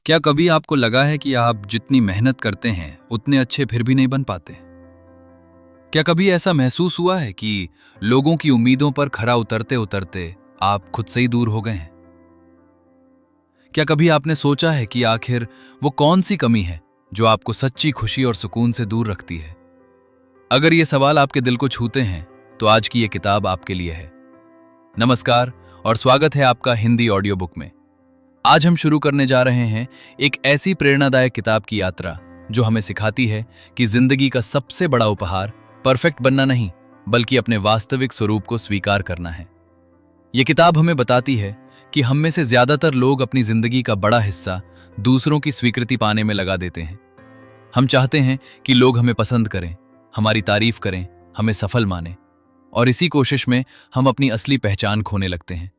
क्या कभी आपको लगा है कि आप जितनी मेहनत करते हैं उतने अच्छे फिर भी नहीं बन पाते? क्या कभी ऐसा महसूस हुआ है कि लोगों की उम्मीदों पर खरा उतरते उतरते आप खुद से ही दूर हो गए हैं? क्या कभी आपने सोचा है कि आखिर वो कौन सी कमी है जो आपको सच्ची खुशी और सुकून से दूर रखती है? अगर ये सवाल आपके दिल को छूते हैं तो आज की ये किताब आपके लिए है। नमस्कार और स्वागत है आपका हिंदी ऑडियो बुक में। आज हम शुरू करने जा रहे हैं एक ऐसी प्रेरणादायक किताब की यात्रा जो हमें सिखाती है कि जिंदगी का सबसे बड़ा उपहार परफेक्ट बनना नहीं, बल्कि अपने वास्तविक स्वरूप को स्वीकार करना है। यह किताब हमें बताती है कि हम में से ज्यादातर लोग अपनी जिंदगी का बड़ा हिस्सा दूसरों की स्वीकृति पाने में लगा देते हैं। हम चाहते हैं कि लोग हमें पसंद करें, हमारी तारीफ करें, हमें सफल माने, और इसी कोशिश में हम अपनी असली पहचान खोने लगते हैं।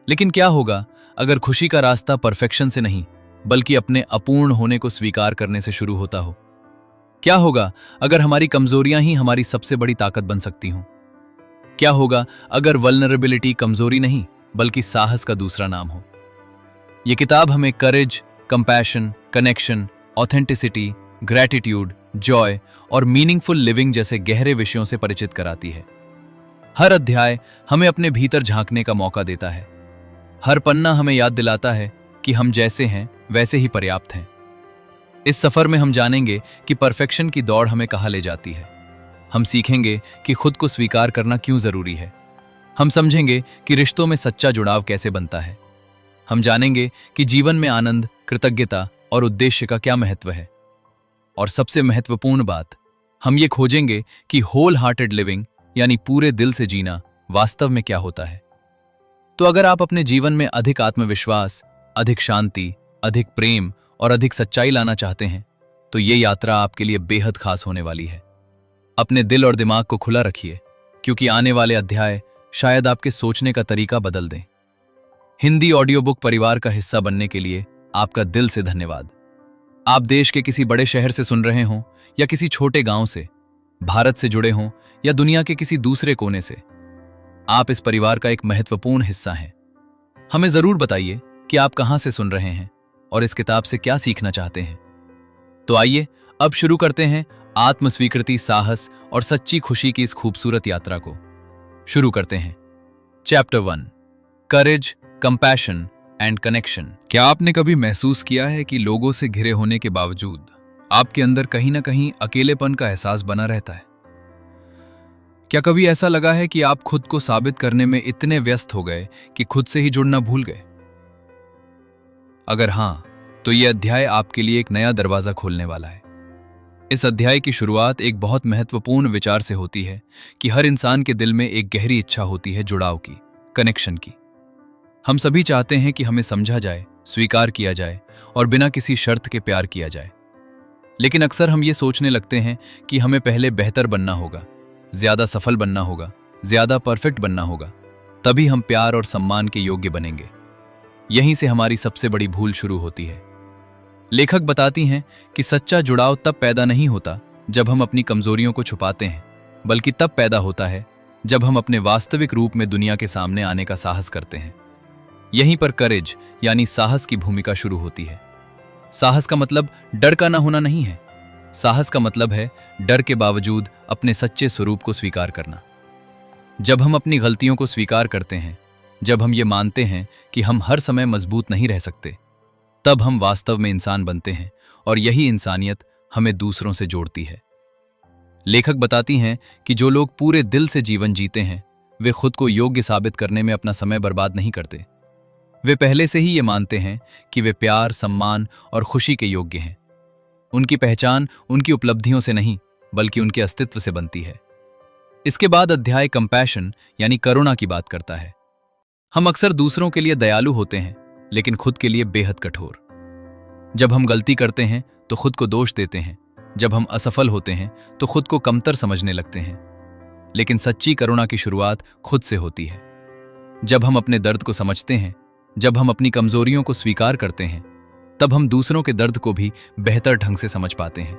लेकिन क्या होगा अगर खुशी का रास्ता परफेक्शन से नहीं, बल्कि अपने अपूर्ण होने को स्वीकार करने से शुरू होता हो? क्या होगा अगर हमारी कमजोरियां ही हमारी सबसे बड़ी ताकत बन सकती हों? क्या होगा अगर वल्नरेबिलिटी कमजोरी नहीं, बल्कि साहस का दूसरा नाम हो? यह किताब हमें courage, compassion, connection, authenticity, gratitude, joy और मीनिंगफुल लिविंग जैसे गहरे विषयों से परिचित कराती है। हर अध्याय हमें अपने भीतर झांकने का मौका देता है। हर पन्ना हमें याद दिलाता है कि हम जैसे हैं वैसे ही पर्याप्त हैं। इस सफर में हम जानेंगे कि परफेक्शन की दौड़ हमें कहाँ ले जाती है। हम सीखेंगे कि खुद को स्वीकार करना क्यों जरूरी है। हम समझेंगे कि रिश्तों में सच्चा जुड़ाव कैसे बनता है। हम जानेंगे कि जीवन में आनंद, कृतज्ञता और उद्देश्य का क्या महत्व है। और सबसे महत्वपूर्ण बात, हम ये खोजेंगे कि होल हार्टेड लिविंग यानी पूरे दिल से जीना वास्तव में क्या होता है। तो अगर आप अपने जीवन में अधिक आत्मविश्वास, अधिक शांति, अधिक प्रेम और अधिक सच्चाई लाना चाहते हैं, तो ये यात्रा आपके लिए बेहद खास होने वाली है। अपने दिल और दिमाग को खुला रखिए, क्योंकि आने वाले अध्याय शायद आपके सोचने का तरीका बदल दें। हिंदी ऑडियो बुक परिवार का हिस्सा बनने के लिए आपका दिल से धन्यवाद। आप देश के किसी बड़े शहर से सुन रहे हों या किसी छोटे गांव से, भारत से जुड़े हों या दुनिया के किसी दूसरे कोने से, आप इस परिवार का एक महत्वपूर्ण हिस्सा हैं। हमें जरूर बताइए कि आप कहां से सुन रहे हैं और इस किताब से क्या सीखना चाहते हैं। तो आइए अब शुरू करते हैं आत्मस्वीकृति, साहस और सच्ची खुशी की इस खूबसूरत यात्रा को। शुरू करते हैं। Chapter 1, courage, compassion and connection. क्या आपने कभी महसूस किया है कि लोगों से घिरे होने के बावजूद आपके अंदर कहीं ना कहीं अकेलेपन का एहसास बना रहता है? क्या कभी ऐसा लगा है कि आप खुद को साबित करने में इतने व्यस्त हो गए कि खुद से ही जुड़ना भूल गए? अगर हां, तो यह अध्याय आपके लिए एक नया दरवाजा खोलने वाला है। इस अध्याय की शुरुआत एक बहुत महत्वपूर्ण विचार से होती है कि हर इंसान के दिल में एक गहरी इच्छा होती है जुड़ाव की, कनेक्शन की। हम सभी चाहते हैं कि हमें समझा जाए, स्वीकार किया जाए और बिना किसी शर्त के प्यार किया जाए। लेकिन अक्सर हम ये सोचने लगते हैं कि हमें पहले बेहतर बनना होगा, ज्यादा सफल बनना होगा, ज्यादा परफेक्ट बनना होगा, तभी हम प्यार और सम्मान के योग्य बनेंगे। यहीं से हमारी सबसे बड़ी भूल शुरू होती है। लेखक बताती हैं कि सच्चा जुड़ाव तब पैदा नहीं होता जब हम अपनी कमजोरियों को छुपाते हैं, बल्कि तब पैदा होता है जब हम अपने वास्तविक रूप में दुनिया के सामने आने का साहस करते हैं। यहीं पर करेज यानी साहस की भूमिका शुरू होती है। साहस का मतलब डर का ना होना नहीं है। साहस का मतलब है डर के बावजूद अपने सच्चे स्वरूप को स्वीकार करना। जब हम अपनी गलतियों को स्वीकार करते हैं, जब हम ये मानते हैं कि हम हर समय मजबूत नहीं रह सकते, तब हम वास्तव में इंसान बनते हैं और यही इंसानियत हमें दूसरों से जोड़ती है। लेखक बताती हैं कि जो लोग पूरे दिल से जीवन जीते हैं, वे खुद को योग्य साबित करने में अपना समय बर्बाद नहीं करते। वे पहले से ही ये मानते हैं कि वे प्यार, सम्मान और खुशी के योग्य हैं। उनकी पहचान उनकी उपलब्धियों से नहीं, बल्कि उनके अस्तित्व से बनती है। इसके बाद अध्याय कंपैशन यानी करुणा की बात करता है। हम अक्सर दूसरों के लिए दयालु होते हैं, लेकिन खुद के लिए बेहद कठोर। जब हम गलती करते हैं तो खुद को दोष देते हैं। जब हम असफल होते हैं तो खुद को कमतर समझने लगते हैं। लेकिन सच्ची करुणा की शुरुआत खुद से होती है। जब हम अपने दर्द को समझते हैं, जब हम अपनी कमजोरियों को स्वीकार करते हैं, तब हम दूसरों के दर्द को भी बेहतर ढंग से समझ पाते हैं।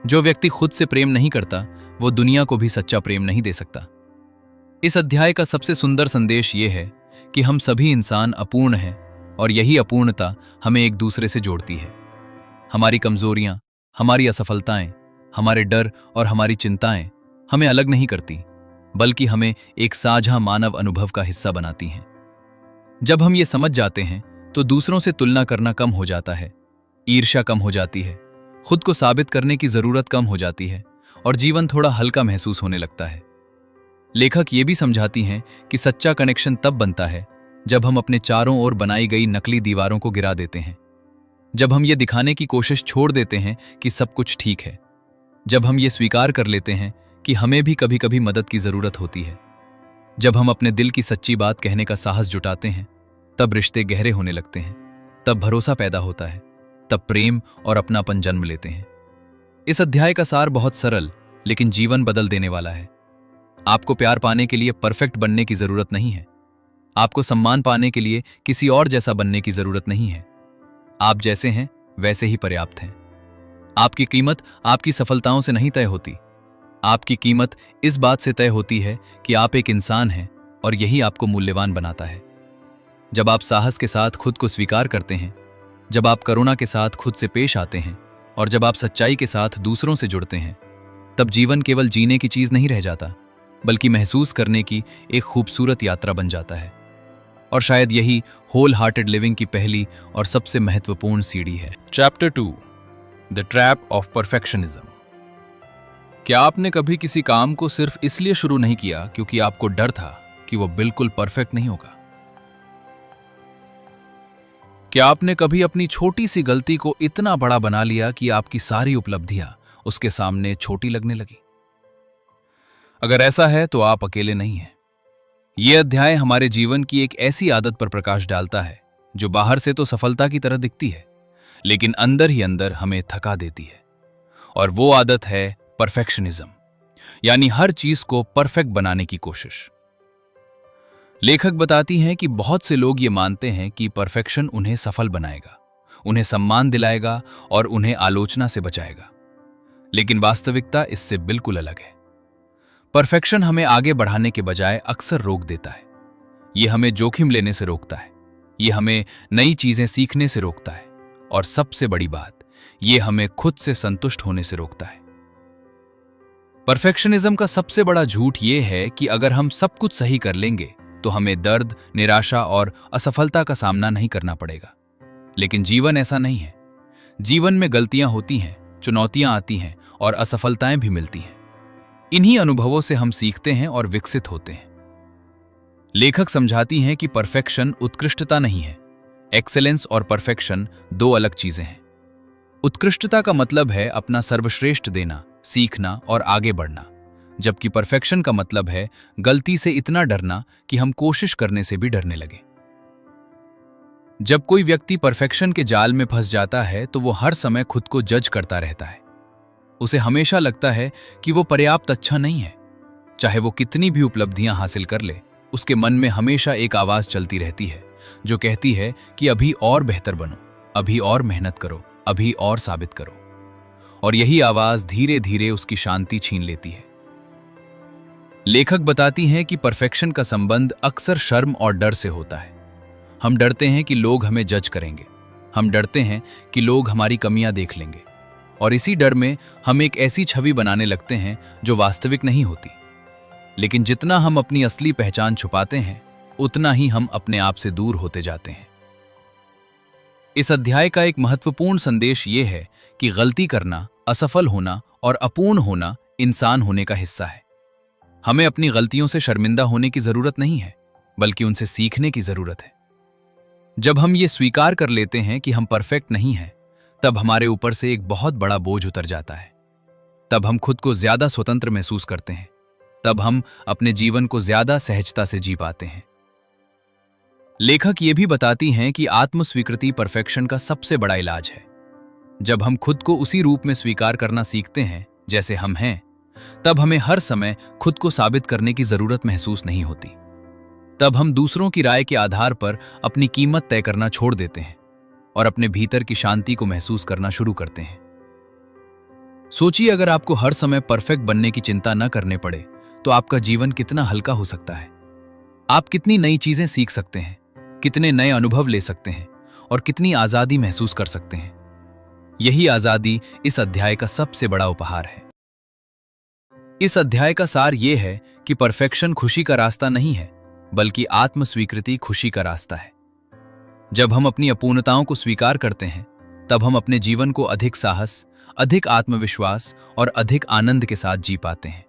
जो व्यक्ति खुद से प्रेम नहीं करता, वो दुनिया को भी सच्चा प्रेम नहीं दे सकता। इस अध्याय का सबसे सुंदर संदेश ये है कि हम सभी इंसान अपूर्ण हैं और यही अपूर्णता हमें एक दूसरे से जोड़ती है। हमारी कमजोरियां, हमारी असफलताएं, हमारे डर और हमारी चिंताएं हमें अलग नहीं करती, बल्कि हमें एक साझा मानव अनुभव का हिस्सा बनाती हैं। जब हम ये समझ जाते हैं तो दूसरों से तुलना करना कम हो जाता है, ईर्ष्या कम हो जाती है, खुद को साबित करने की जरूरत कम हो जाती है और जीवन थोड़ा हल्का महसूस होने लगता है। लेखक ये भी समझाती हैं कि सच्चा कनेक्शन तब बनता है जब हम अपने चारों ओर बनाई गई नकली दीवारों को गिरा देते हैं, जब हम ये दिखाने की कोशिश छोड़ देते हैं कि सब कुछ ठीक है, जब हम ये स्वीकार कर लेते हैं कि हमें भी कभी कभी मदद की जरूरत होती है, जब हम अपने दिल की सच्ची बात कहने का साहस जुटाते हैं, तब रिश्ते गहरे होने लगते हैं, तब भरोसा पैदा होता है, तब प्रेम और अपनापन जन्म लेते हैं। इस अध्याय का सार बहुत सरल लेकिन जीवन बदल देने वाला है। आपको प्यार पाने के लिए परफेक्ट बनने की जरूरत नहीं है। आपको सम्मान पाने के लिए किसी और जैसा बनने की जरूरत नहीं है। आप जैसे हैं वैसे ही पर्याप्त हैं। आपकी कीमत आपकी सफलताओं से नहीं तय होती। आपकी कीमत इस बात से तय होती है कि आप एक इंसान हैं और यही आपको मूल्यवान बनाता है। जब आप साहस के साथ खुद को स्वीकार करते हैं, जब आप करुणा के साथ खुद से पेश आते हैं और जब आप सच्चाई के साथ दूसरों से जुड़ते हैं, तब जीवन केवल जीने की चीज नहीं रह जाता, बल्कि महसूस करने की एक खूबसूरत यात्रा बन जाता है। और शायद यही होल हार्टेड लिविंग की पहली और सबसे महत्वपूर्ण सीढ़ी है। Chapter 2, the trap of perfectionism. क्या आपने कभी किसी काम को सिर्फ इसलिए शुरू नहीं किया क्योंकि आपको डर था कि वो बिल्कुल परफेक्ट नहीं होगा? क्या आपने कभी अपनी छोटी सी गलती को इतना बड़ा बना लिया कि आपकी सारी उपलब्धियां उसके सामने छोटी लगने लगी? अगर ऐसा है तो आप अकेले नहीं हैं। यह अध्याय हमारे जीवन की एक ऐसी आदत पर प्रकाश डालता है जो बाहर से तो सफलता की तरह दिखती है, लेकिन अंदर ही अंदर हमें थका देती है। और वो आदत है परफेक्शनिज्म, यानी हर चीज को परफेक्ट बनाने की कोशिश। लेखक बताती हैं कि बहुत से लोग ये मानते हैं कि परफेक्शन उन्हें सफल बनाएगा, उन्हें सम्मान दिलाएगा और उन्हें आलोचना से बचाएगा। लेकिन वास्तविकता इससे बिल्कुल अलग है। परफेक्शन हमें आगे बढ़ाने के बजाय अक्सर रोक देता है। ये हमें जोखिम लेने से रोकता है, ये हमें नई चीजें सीखने से रोकता है और सबसे बड़ी बात, ये हमें खुद से संतुष्ट होने से रोकता है। परफेक्शनिज्म का सबसे बड़ा झूठ ये है कि अगर हम सब कुछ सही कर लेंगे तो हमें दर्द, निराशा और असफलता का सामना नहीं करना पड़ेगा। लेकिन जीवन ऐसा नहीं है। जीवन में गलतियां होती हैं, चुनौतियां आती हैं और असफलताएं भी मिलती हैं। इन्हीं अनुभवों से हम सीखते हैं और विकसित होते हैं। लेखक समझाती हैं कि परफेक्शन उत्कृष्टता नहीं है। एक्सेलेंस और परफेक्शन दो अलग चीजें हैं। उत्कृष्टता का मतलब है अपना सर्वश्रेष्ठ देना, सीखना और आगे बढ़ना, जबकि परफेक्शन का मतलब है गलती से इतना डरना कि हम कोशिश करने से भी डरने लगे। जब कोई व्यक्ति परफेक्शन के जाल में फंस जाता है तो वो हर समय खुद को जज करता रहता है। उसे हमेशा लगता है कि वो पर्याप्त अच्छा नहीं है। चाहे वो कितनी भी उपलब्धियां हासिल कर ले, उसके मन में हमेशा एक आवाज चलती रहती है जो कहती है कि अभी और बेहतर बनो, अभी और मेहनत करो, अभी और साबित करो। और यही आवाज धीरे धीरे उसकी शांति छीन लेती है। लेखक बताती हैं कि परफेक्शन का संबंध अक्सर शर्म और डर से होता है। हम डरते हैं कि लोग हमें जज करेंगे, हम डरते हैं कि लोग हमारी कमियां देख लेंगे, और इसी डर में हम एक ऐसी छवि बनाने लगते हैं जो वास्तविक नहीं होती। लेकिन जितना हम अपनी असली पहचान छुपाते हैं, उतना ही हम अपने आप से दूर होते जाते हैं। इस अध्याय का एक महत्वपूर्ण संदेश ये है कि गलती करना, असफल होना और अपूर्ण होना इंसान होने का हिस्सा है। हमें अपनी गलतियों से शर्मिंदा होने की जरूरत नहीं है, बल्कि उनसे सीखने की जरूरत है। जब हम ये स्वीकार कर लेते हैं कि हम परफेक्ट नहीं हैं, तब हमारे ऊपर से एक बहुत बड़ा बोझ उतर जाता है। तब हम खुद को ज्यादा स्वतंत्र महसूस करते हैं। तब हम अपने जीवन को ज्यादा सहजता से जी पाते हैं। लेखक ये भी बताती हैं कि आत्मस्वीकृति परफेक्शन का सबसे बड़ा इलाज है। जब हम खुद को उसी रूप में स्वीकार करना सीखते हैं जैसे हम हैं, तब हमें हर समय खुद को साबित करने की जरूरत महसूस नहीं होती। तब हम दूसरों की राय के आधार पर अपनी कीमत तय करना छोड़ देते हैं और अपने भीतर की शांति को महसूस करना शुरू करते हैं। सोचिए, अगर आपको हर समय परफेक्ट बनने की चिंता न करने पड़े तो आपका जीवन कितना हल्का हो सकता है। आप कितनी नई चीजें सीख सकते हैं, कितने नए अनुभव ले सकते हैं और कितनी आजादी महसूस कर सकते हैं। यही आजादी इस अध्याय का सबसे बड़ा उपहार है। इस अध्याय का सार यह है कि परफेक्शन खुशी का रास्ता नहीं है, बल्कि आत्म स्वीकृति खुशी का रास्ता है। जब हम अपनी अपूर्णताओं को स्वीकार करते हैं, तब हम अपने जीवन को अधिक साहस, अधिक आत्मविश्वास और अधिक आनंद के साथ जी पाते हैं।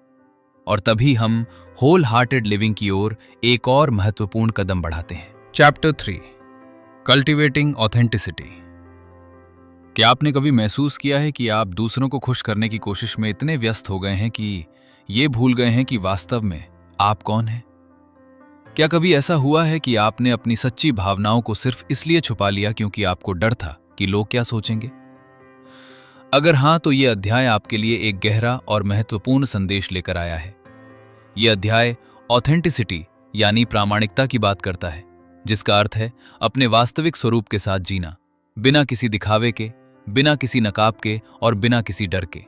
और तभी हम होल हार्टेड लिविंग की ओर एक और महत्वपूर्ण कदम बढ़ाते हैं। Chapter 3, cultivating authenticity. क्या आपने कभी महसूस किया है कि आप दूसरों को खुश करने की कोशिश में इतने व्यस्त हो गए हैं कि ये भूल गए हैं कि वास्तव में आप कौन हैं? क्या कभी ऐसा हुआ है कि आपने अपनी सच्ची भावनाओं को सिर्फ इसलिए छुपा लिया क्योंकि आपको डर था कि लोग क्या सोचेंगे? अगर हां, तो यह अध्याय आपके लिए एक गहरा और महत्वपूर्ण संदेश लेकर आया है। यह अध्याय ऑथेंटिसिटी यानी प्रामाणिकता की बात करता है, जिसका अर्थ है अपने वास्तविक स्वरूप के साथ जीना, बिना किसी दिखावे के, बिना किसी नकाब के और बिना किसी डर के।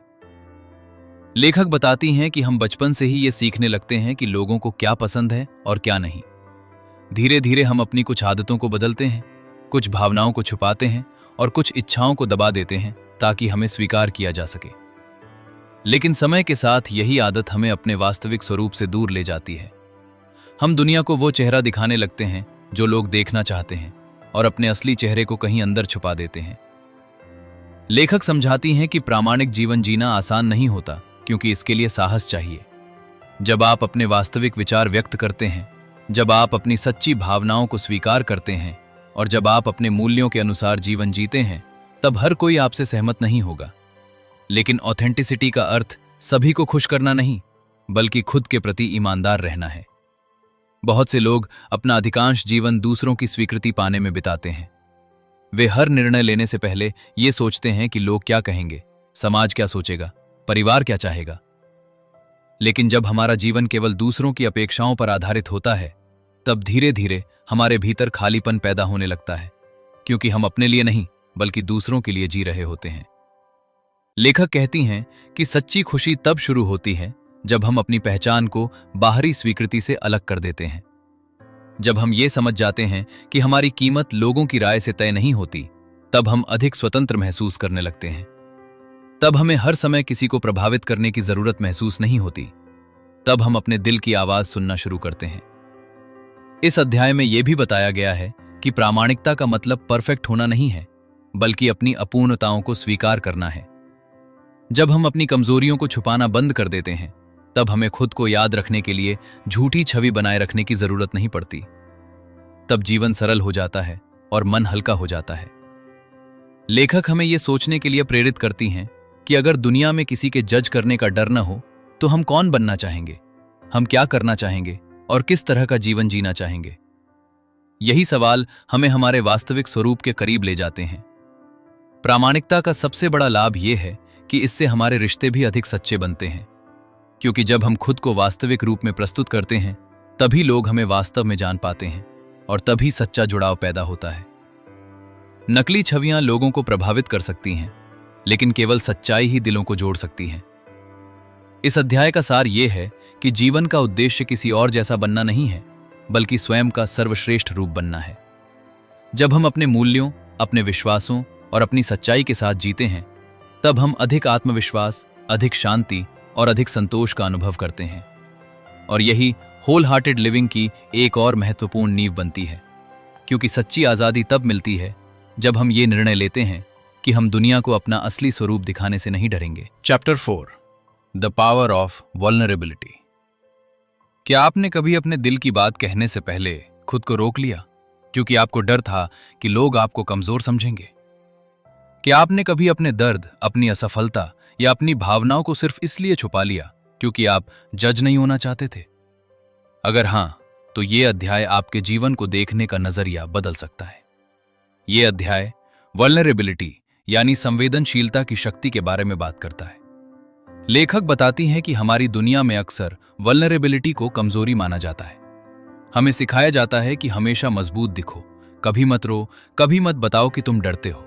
लेखक बताती हैं कि हम बचपन से ही ये सीखने लगते हैं कि लोगों को क्या पसंद है और क्या नहीं। धीरे धीरे हम अपनी कुछ आदतों को बदलते हैं, कुछ भावनाओं को छुपाते हैं और कुछ इच्छाओं को दबा देते हैं ताकि हमें स्वीकार किया जा सके। लेकिन समय के साथ यही आदत हमें अपने वास्तविक स्वरूप से दूर ले जाती है। हम दुनिया को वो चेहरा दिखाने लगते हैं जो लोग देखना चाहते हैं और अपने असली चेहरे को कहीं अंदर छुपा देते हैं। लेखक समझाती हैं कि प्रामाणिक जीवन जीना आसान नहीं होता, क्योंकि इसके लिए साहस चाहिए। जब आप अपने वास्तविक विचार व्यक्त करते हैं, जब आप अपनी सच्ची भावनाओं को स्वीकार करते हैं और जब आप अपने मूल्यों के अनुसार जीवन जीते हैं, तब हर कोई आपसे सहमत नहीं होगा। लेकिन ऑथेंटिसिटी का अर्थ सभी को खुश करना नहीं, बल्कि खुद के प्रति ईमानदार रहना है। बहुत से लोग अपना अधिकांश जीवन दूसरों की स्वीकृति पाने में बिताते हैं। वे हर निर्णय लेने से पहले ये सोचते हैं कि लोग क्या कहेंगे, समाज क्या सोचेगा, परिवार क्या चाहेगा। लेकिन जब हमारा जीवन केवल दूसरों की अपेक्षाओं पर आधारित होता है, तब धीरे धीरे हमारे भीतर खालीपन पैदा होने लगता है, क्योंकि हम अपने लिए नहीं बल्कि दूसरों के लिए जी रहे होते हैं। लेखक कहती हैं कि सच्ची खुशी तब शुरू होती है जब हम अपनी पहचान को बाहरी स्वीकृति से अलग कर देते हैं। जब हम ये समझ जाते हैं कि हमारी कीमत लोगों की राय से तय नहीं होती, तब हम अधिक स्वतंत्र महसूस करने लगते हैं। तब हमें हर समय किसी को प्रभावित करने की जरूरत महसूस नहीं होती। तब हम अपने दिल की आवाज सुनना शुरू करते हैं। इस अध्याय में यह भी बताया गया है कि प्रामाणिकता का मतलब परफेक्ट होना नहीं है, बल्कि अपनी अपूर्णताओं को स्वीकार करना है। जब हम अपनी कमजोरियों को छुपाना बंद कर देते हैं, तब हमें खुद को याद रखने के लिए झूठी छवि बनाए रखने की जरूरत नहीं पड़ती। तब जीवन सरल हो जाता है और मन हल्का हो जाता है। लेखक हमें यह सोचने के लिए प्रेरित करती हैं कि अगर दुनिया में किसी के जज करने का डर न हो, तो हम कौन बनना चाहेंगे, हम क्या करना चाहेंगे और किस तरह का जीवन जीना चाहेंगे। यही सवाल हमें हमारे वास्तविक स्वरूप के करीब ले जाते हैं। प्रामाणिकता का सबसे बड़ा लाभ यह है कि इससे हमारे रिश्ते भी अधिक सच्चे बनते हैं, क्योंकि जब हम खुद को वास्तविक रूप में प्रस्तुत करते हैं, तभी लोग हमें वास्तव में जान पाते हैं और तभी सच्चा जुड़ाव पैदा होता है। नकली छवियां लोगों को प्रभावित कर सकती हैं, लेकिन केवल सच्चाई ही दिलों को जोड़ सकती है। इस अध्याय का सार यह है कि जीवन का उद्देश्य किसी और जैसा बनना नहीं है, बल्कि स्वयं का सर्वश्रेष्ठ रूप बनना है। जब हम अपने मूल्यों, अपने विश्वासों और अपनी सच्चाई के साथ जीते हैं, तब हम अधिक आत्मविश्वास, अधिक शांति और अधिक संतोष का अनुभव करते हैं। और यही होल हार्टेड लिविंग की एक और महत्वपूर्ण नींव बनती है, क्योंकि सच्ची आज़ादी तब मिलती है जब हम ये निर्णय लेते हैं कि हम दुनिया को अपना असली स्वरूप दिखाने से नहीं डरेंगे। Chapter 4, the power of vulnerability. क्या आपने कभी अपने दिल की बात कहने से पहले खुद को रोक लिया, क्योंकि आपको डर था कि लोग आपको कमजोर समझेंगे? क्या आपने कभी अपने दर्द, अपनी असफलता या अपनी भावनाओं को सिर्फ इसलिए छुपा लिया क्योंकि आप जज नहीं होना चाहते थे? अगर हां, तो ये अध्याय आपके जीवन को देखने का नजरिया बदल सकता है। ये अध्याय वल्नरेबिलिटी यानी संवेदनशीलता की शक्ति के बारे में बात करता है। लेखक बताती हैं कि हमारी दुनिया में अक्सर वल्नरेबिलिटी को कमजोरी माना जाता है। हमें सिखाया जाता है कि हमेशा मजबूत दिखो, कभी मत रो, कभी मत बताओ कि तुम डरते हो,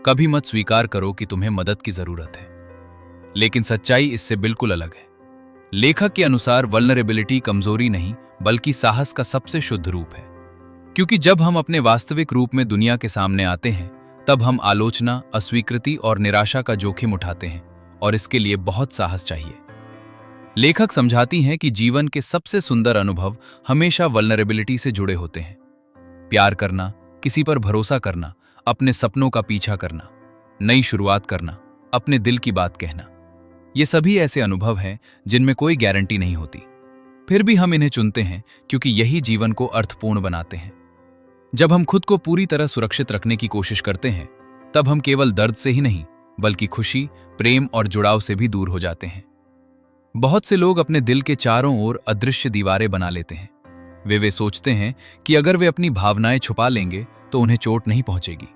कभी मत स्वीकार करो कि तुम्हें मदद की जरूरत है। लेकिन सच्चाई इससे बिल्कुल अलग है। लेखक के अनुसार वल्नरेबिलिटी कमजोरी नहीं, बल्कि साहस का सबसे शुद्ध रूप है, क्योंकि जब हम अपने वास्तविक रूप में दुनिया के सामने आते हैं, तब हम आलोचना, अस्वीकृति और निराशा का जोखिम उठाते हैं, और इसके लिए बहुत साहस चाहिए। लेखक समझाती हैं कि जीवन के सबसे सुंदर अनुभव हमेशा वल्नरेबिलिटी से जुड़े होते हैं। प्यार करना, किसी पर भरोसा करना, अपने सपनों का पीछा करना, नई शुरुआत करना, अपने दिल की बात कहना, ये सभी ऐसे अनुभव हैं जिनमें कोई गारंटी नहीं होती। फिर भी हम इन्हें चुनते हैं क्योंकि यही जीवन को अर्थपूर्ण बनाते हैं। जब हम खुद को पूरी तरह सुरक्षित रखने की कोशिश करते हैं, तब हम केवल दर्द से ही नहीं, बल्कि खुशी, प्रेम और जुड़ाव से भी दूर हो जाते हैं। बहुत से लोग अपने दिल के चारों ओर अदृश्य दीवारें बना लेते हैं। वे सोचते हैं कि अगर वे अपनी भावनाएं छुपा लेंगे तो उन्हें चोट नहीं पहुंचेगी।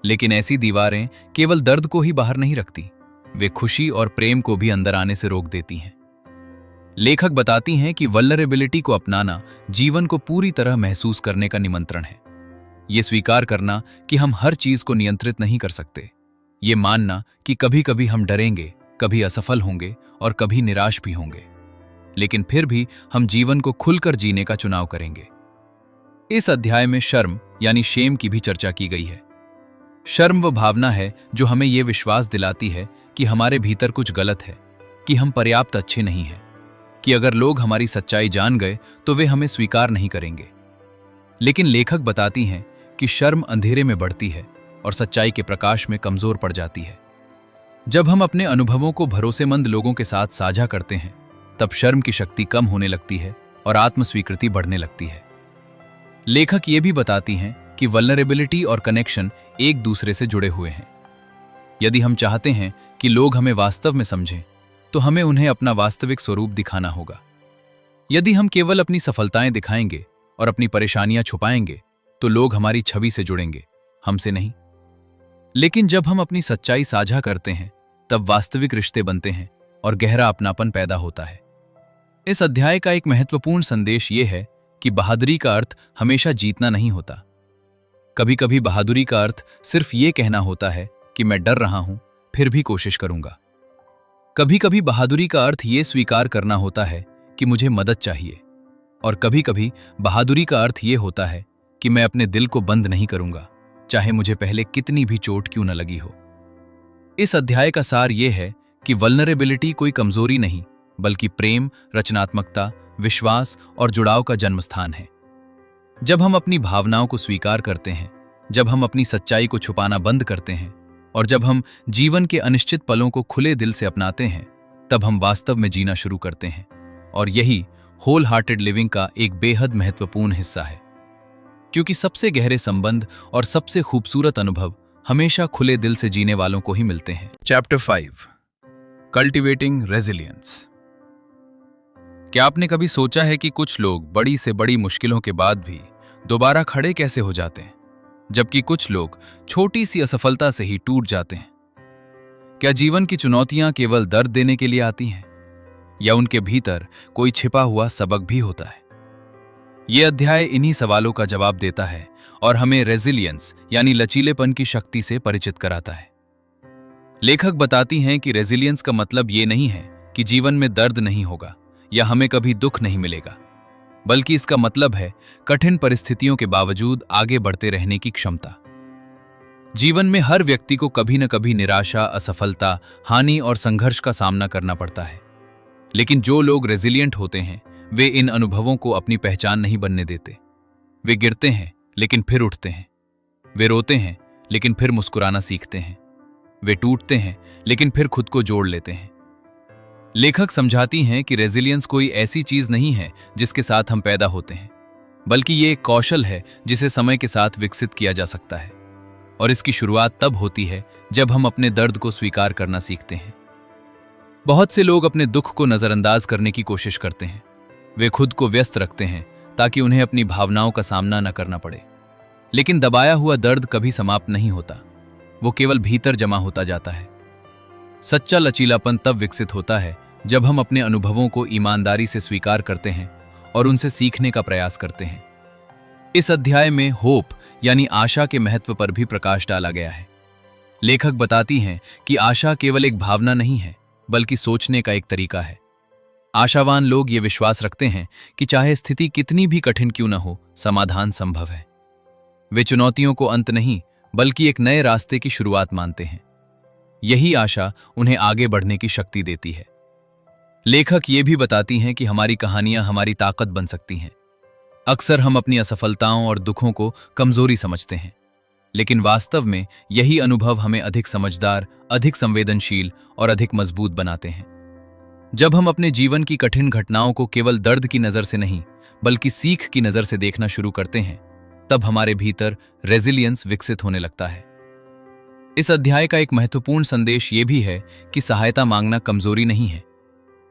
लेकिन ऐसी दीवारें केवल दर्द को ही बाहर नहीं रखती, वे खुशी और प्रेम को भी अंदर आने से रोक देती हैं। लेखक बताती हैं कि वल्नरेबिलिटी को अपनाना जीवन को पूरी तरह महसूस करने का निमंत्रण है। ये स्वीकार करना कि हम हर चीज को नियंत्रित नहीं कर सकते। ये मानना कि कभी कभी हम डरेंगे, कभी असफल होंगे और कभी निराश भी होंगे, लेकिन फिर भी हम जीवन को खुलकर जीने का चुनाव करेंगे। इस अध्याय में शर्म यानी शेम की भी चर्चा की गई है। शर्म वह भावना है जो हमें यह विश्वास दिलाती है कि हमारे भीतर कुछ गलत है, कि हम पर्याप्त अच्छे नहीं हैं, कि अगर लोग हमारी सच्चाई जान गए तो वे हमें स्वीकार नहीं करेंगे। लेकिन लेखक बताती हैं कि शर्म अंधेरे में बढ़ती है और सच्चाई के प्रकाश में कमजोर पड़ जाती है। जब हम अपने अनुभवों को भरोसेमंद लोगों के साथ साझा करते हैं, तब शर्म की शक्ति कम होने लगती है और आत्मस्वीकृति बढ़ने लगती है। लेखक ये भी बताती हैं कि वल्नरेबिलिटी और कनेक्शन एक दूसरे से जुड़े हुए हैं। यदि हम चाहते हैं कि लोग हमें वास्तव में समझें, तो हमें उन्हें अपना वास्तविक स्वरूप दिखाना होगा। यदि हम केवल अपनी सफलताएं दिखाएंगे और अपनी परेशानियां छुपाएंगे, तो लोग हमारी छवि से जुड़ेंगे, हमसे नहीं। लेकिन जब हम अपनी सच्चाई साझा करते हैं, तब वास्तविक रिश्ते बनते हैं और गहरा अपनापन पैदा होता है। इस अध्याय का एक महत्वपूर्ण संदेश ये है कि बहादुरी का अर्थ हमेशा जीतना नहीं होता। कभी कभी बहादुरी का अर्थ सिर्फ ये कहना होता है कि मैं डर रहा हूं, फिर भी कोशिश करूंगा। कभी कभी बहादुरी का अर्थ ये स्वीकार करना होता है कि मुझे मदद चाहिए, और कभी कभी बहादुरी का अर्थ ये होता है कि मैं अपने दिल को बंद नहीं करूंगा, चाहे मुझे पहले कितनी भी चोट क्यों न लगी हो। इस अध्याय का सार यह है कि वल्नरेबिलिटी कोई कमजोरी नहीं, बल्कि प्रेम, रचनात्मकता, विश्वास और जुड़ाव का जन्मस्थान है। जब हम अपनी भावनाओं को स्वीकार करते हैं, जब हम अपनी सच्चाई को छुपाना बंद करते हैं, और जब हम जीवन के अनिश्चित पलों को खुले दिल से अपनाते हैं, तब हम वास्तव में जीना शुरू करते हैं। और यही होल हार्टेड लिविंग का एक बेहद महत्वपूर्ण हिस्सा है, क्योंकि सबसे गहरे संबंध और सबसे खूबसूरत अनुभव हमेशा खुले दिल से जीने वालों को ही मिलते हैं। Chapter 5, cultivating resilience. क्या आपने कभी सोचा है कि कुछ लोग बड़ी से बड़ी मुश्किलों के बाद भी दोबारा खड़े कैसे हो जाते हैं, जबकि कुछ लोग छोटी सी असफलता से ही टूट जाते हैं? क्या जीवन की चुनौतियां केवल दर्द देने के लिए आती हैं, या उनके भीतर कोई छिपा हुआ सबक भी होता है? यह अध्याय इन्हीं सवालों का जवाब देता है और हमें रेजिलियंस यानी लचीलेपन की शक्ति से परिचित कराता है। लेखक बताती हैं कि रेजिलियंस का मतलब ये नहीं है कि जीवन में दर्द नहीं होगा या हमें कभी दुख नहीं मिलेगा, बल्कि इसका मतलब है कठिन परिस्थितियों के बावजूद आगे बढ़ते रहने की क्षमता। जीवन में हर व्यक्ति को कभी न कभी निराशा, असफलता, हानि और संघर्ष का सामना करना पड़ता है। लेकिन जो लोग रेजिलिएंट होते हैं, वे इन अनुभवों को अपनी पहचान नहीं बनने देते। वे गिरते हैं लेकिन फिर उठते हैं, वे रोते हैं लेकिन फिर मुस्कुराना सीखते हैं, वे टूटते हैं लेकिन फिर खुद को जोड़ लेते हैं। लेखक समझाती हैं कि रेजिलियंस कोई ऐसी चीज नहीं है जिसके साथ हम पैदा होते हैं, बल्कि ये एक कौशल है जिसे समय के साथ विकसित किया जा सकता है। और इसकी शुरुआत तब होती है जब हम अपने दर्द को स्वीकार करना सीखते हैं। बहुत से लोग अपने दुख को नजरअंदाज करने की कोशिश करते हैं। वे खुद को व्यस्त रखते हैं ताकि उन्हें अपनी भावनाओं का सामना न करना पड़े। लेकिन दबाया हुआ दर्द कभी समाप्त नहीं होता, वो केवल भीतर जमा होता जाता है। सच्चा लचीलापन तब विकसित होता है जब हम अपने अनुभवों को ईमानदारी से स्वीकार करते हैं और उनसे सीखने का प्रयास करते हैं। इस अध्याय में होप यानी आशा के महत्व पर भी प्रकाश डाला गया है। लेखक बताती हैं कि आशा केवल एक भावना नहीं है, बल्कि सोचने का एक तरीका है। आशावान लोग ये विश्वास रखते हैं कि चाहे स्थिति कितनी भी कठिन क्यों न हो, समाधान संभव है। वे चुनौतियों को अंत नहीं बल्कि एक नए रास्ते की शुरुआत मानते हैं। यही आशा उन्हें आगे बढ़ने की शक्ति देती है। लेखक ये भी बताती हैं कि हमारी कहानियां हमारी ताकत बन सकती हैं। अक्सर हम अपनी असफलताओं और दुखों को कमजोरी समझते हैं, लेकिन वास्तव में यही अनुभव हमें अधिक समझदार, अधिक संवेदनशील और अधिक मजबूत बनाते हैं। जब हम अपने जीवन की कठिन घटनाओं को केवल दर्द की नजर से नहीं बल्कि सीख की नजर से देखना शुरू करते हैं, तब हमारे भीतर रेजिलियंस विकसित होने लगता है। इस अध्याय का एक महत्वपूर्ण संदेश ये भी है कि सहायता मांगना कमजोरी नहीं है।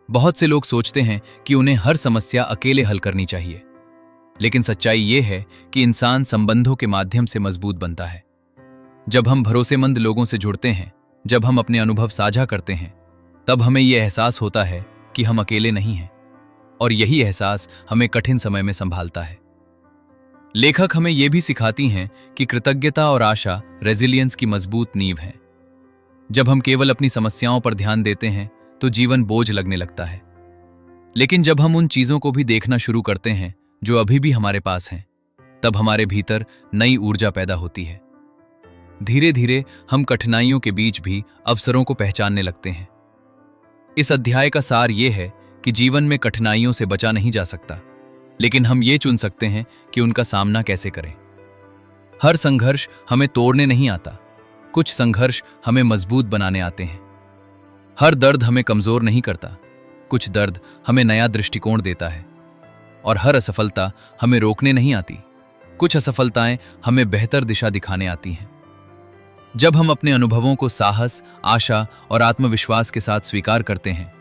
बहुत से लोग सोचते हैं कि उन्हें हर समस्या अकेले हल करनी चाहिए, लेकिन सच्चाई ये है कि इंसान संबंधों के माध्यम से मजबूत बनता है। जब हम भरोसेमंद लोगों से जुड़ते हैं, जब हम अपने अनुभव साझा करते हैं, तब हमें यह एहसास होता है कि हम अकेले नहीं हैं, और यही एहसास हमें कठिन समय में संभालता है। लेखक हमें यह भी सिखाती हैं कि कृतज्ञता और आशा रेजिलियंस की मजबूत नींव है। जब हम केवल अपनी समस्याओं पर ध्यान देते हैं तो जीवन बोझ लगने लगता है, लेकिन जब हम उन चीजों को भी देखना शुरू करते हैं जो अभी भी हमारे पास हैं, तब हमारे भीतर नई ऊर्जा पैदा होती है। धीरे धीरे हम कठिनाइयों के बीच भी अवसरों को पहचानने लगते हैं। इस अध्याय का सार यह है कि जीवन में कठिनाइयों से बचा नहीं जा सकता, लेकिन हम ये चुन सकते हैं कि उनका सामना कैसे करें। हर संघर्ष हमें तोड़ने नहीं आता, कुछ संघर्ष हमें मजबूत बनाने आते हैं। हर दर्द हमें कमजोर नहीं करता, कुछ दर्द हमें नया दृष्टिकोण देता है। और हर असफलता हमें रोकने नहीं आती, कुछ असफलताएं हमें बेहतर दिशा दिखाने आती हैं। जब हम अपने अनुभवों को साहस, आशा और आत्मविश्वास के साथ स्वीकार करते हैं,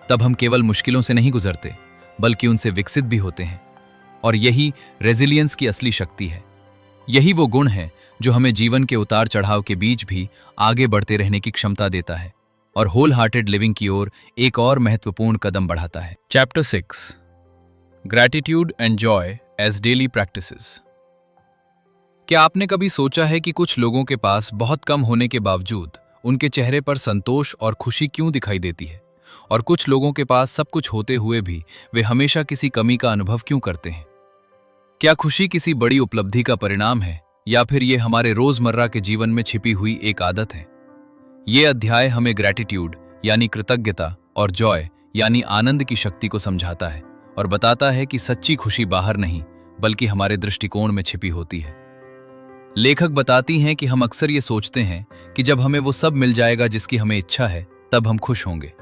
तब हम केवल मुश्किलों से नहीं गुजरते बल्कि उनसे विकसित भी होते हैं। और यही रेजिलियंस की असली शक्ति है। यही वो गुण है जो हमें जीवन के उतार चढ़ाव के बीच भी आगे बढ़ते रहने की क्षमता देता है और होल हार्टेड लिविंग की ओर एक और महत्वपूर्ण कदम बढ़ाता है। Chapter 6, gratitude and joy as daily practices. क्या आपने कभी सोचा है कि कुछ लोगों के पास बहुत कम होने के बावजूद उनके चेहरे पर संतोष और खुशी क्यों दिखाई देती है, और कुछ लोगों के पास सब कुछ होते हुए भी वे हमेशा किसी कमी का अनुभव क्यों करते हैं? क्या खुशी किसी बड़ी उपलब्धि का परिणाम है, या फिर ये हमारे रोजमर्रा के जीवन में छिपी हुई एक आदत है? ये अध्याय हमें ग्रैटिट्यूड यानी कृतज्ञता और जॉय यानी आनंद की शक्ति को समझाता है और बताता है कि सच्ची खुशी बाहर नहीं बल्कि हमारे दृष्टिकोण में छिपी होती है। लेखक बताती हैं कि हम अक्सर ये सोचते हैं कि जब हमें वो सब मिल जाएगा जिसकी हमें इच्छा है, तब हम खुश होंगे।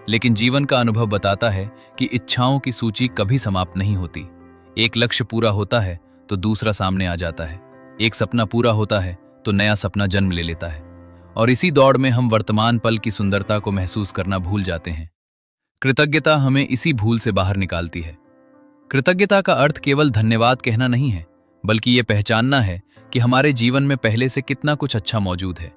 लेकिन जीवन का अनुभव बताता है कि इच्छाओं की सूची कभी समाप्त नहीं होती। एक लक्ष्य पूरा होता है तो दूसरा सामने आ जाता है, एक सपना पूरा होता है तो नया सपना जन्म ले लेता है, और इसी दौड़ में हम वर्तमान पल की सुंदरता को महसूस करना भूल जाते हैं। कृतज्ञता हमें इसी भूल से बाहर निकालती है। कृतज्ञता का अर्थ केवल धन्यवाद कहना नहीं है, बल्कि ये पहचानना है कि हमारे जीवन में पहले से कितना कुछ अच्छा मौजूद है।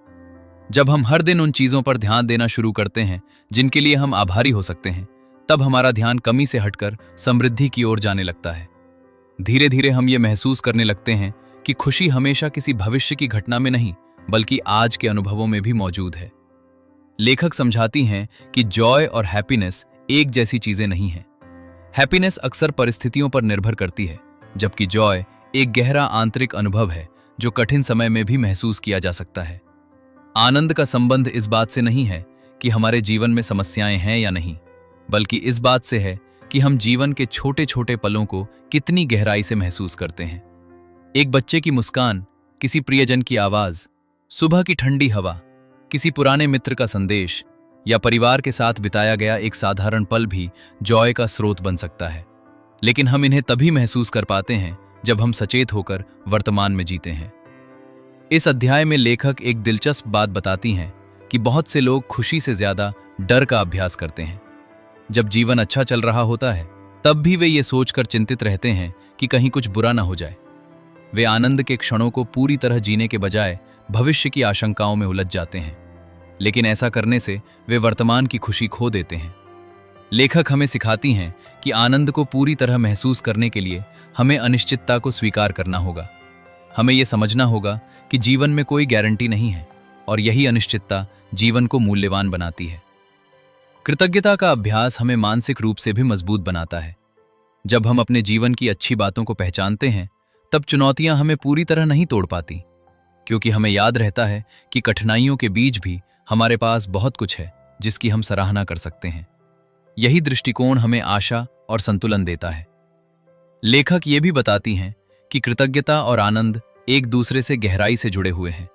जब हम हर दिन उन चीजों पर ध्यान देना शुरू करते हैं जिनके लिए हम आभारी हो सकते हैं, तब हमारा ध्यान कमी से हटकर समृद्धि की ओर जाने लगता है। धीरे धीरे हम ये महसूस करने लगते हैं कि खुशी हमेशा किसी भविष्य की घटना में नहीं बल्कि आज के अनुभवों में भी मौजूद है। लेखक समझाती हैं कि जॉय और हैप्पीनेस एक जैसी चीजें नहीं हैं। हैप्पीनेस अक्सर परिस्थितियों पर निर्भर करती है, जबकि जॉय एक गहरा आंतरिक अनुभव है जो कठिन समय में भी महसूस किया जा सकता है। आनंद का संबंध इस बात से नहीं है कि हमारे जीवन में समस्याएं हैं या नहीं, बल्कि इस बात से है कि हम जीवन के छोटे छोटे पलों को कितनी गहराई से महसूस करते हैं। एक बच्चे की मुस्कान, किसी प्रियजन की आवाज, सुबह की ठंडी हवा, किसी पुराने मित्र का संदेश या परिवार के साथ बिताया गया एक साधारण पल भी जॉय का स्रोत बन सकता है। लेकिन हम इन्हें तभी महसूस कर पाते हैं जब हम सचेत होकर वर्तमान में जीते हैं। इस अध्याय में लेखक एक दिलचस्प बात बताती हैं कि बहुत से लोग खुशी से ज्यादा डर का अभ्यास करते हैं। जब जीवन अच्छा चल रहा होता है, तब भी वे ये सोचकर चिंतित रहते हैं कि कहीं कुछ बुरा ना हो जाए। वे आनंद के क्षणों को पूरी तरह जीने के बजाय भविष्य की आशंकाओं में उलझ जाते हैं, लेकिन ऐसा करने से वे वर्तमान की खुशी खो देते हैं। लेखक हमें सिखाती हैं कि आनंद को पूरी तरह महसूस करने के लिए हमें अनिश्चितता को स्वीकार करना होगा। हमें यह समझना होगा कि जीवन में कोई गारंटी नहीं है, और यही अनिश्चितता जीवन को मूल्यवान बनाती है। कृतज्ञता का अभ्यास हमें मानसिक रूप से भी मजबूत बनाता है। जब हम अपने जीवन की अच्छी बातों को पहचानते हैं, तब चुनौतियां हमें पूरी तरह नहीं तोड़ पाती, क्योंकि हमें याद रहता है कि कठिनाइयों के बीच भी हमारे पास बहुत कुछ है जिसकी हम सराहना कर सकते हैं। यही दृष्टिकोण हमें आशा और संतुलन देता है। लेखक ये भी बताती हैं कि कृतज्ञता और आनंद एक दूसरे से गहराई से जुड़े हुए हैं।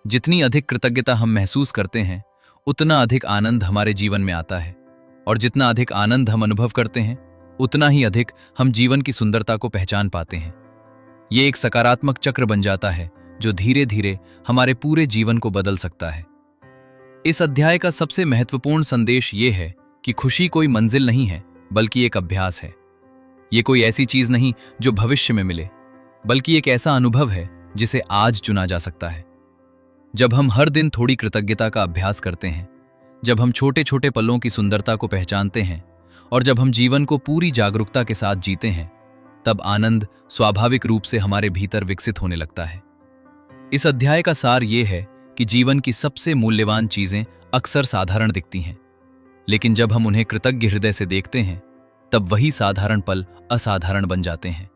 जितनी अधिक कृतज्ञता हम महसूस करते हैं, उतना अधिक आनंद हमारे जीवन में आता है, और जितना अधिक आनंद हम अनुभव करते हैं, उतना ही अधिक हम जीवन की सुंदरता को पहचान पाते हैं। ये एक सकारात्मक चक्र बन जाता है जो धीरे धीरे हमारे पूरे जीवन को बदल सकता है। इस अध्याय का सबसे महत्वपूर्ण संदेश ये है कि खुशी कोई मंजिल नहीं है, बल्कि एक अभ्यास है। ये कोई ऐसी चीज नहीं जो भविष्य में मिले, बल्कि एक ऐसा अनुभव है जिसे आज चुना जा सकता है। जब हम हर दिन थोड़ी कृतज्ञता का अभ्यास करते हैं, जब हम छोटे छोटे पलों की सुंदरता को पहचानते हैं, और जब हम जीवन को पूरी जागरूकता के साथ जीते हैं, तब आनंद स्वाभाविक रूप से हमारे भीतर विकसित होने लगता है। इस अध्याय का सार ये है कि जीवन की सबसे मूल्यवान चीजें अक्सर साधारण दिखती हैं, लेकिन जब हम उन्हें कृतज्ञ हृदय से देखते हैं, तब वही साधारण पल असाधारण बन जाते हैं।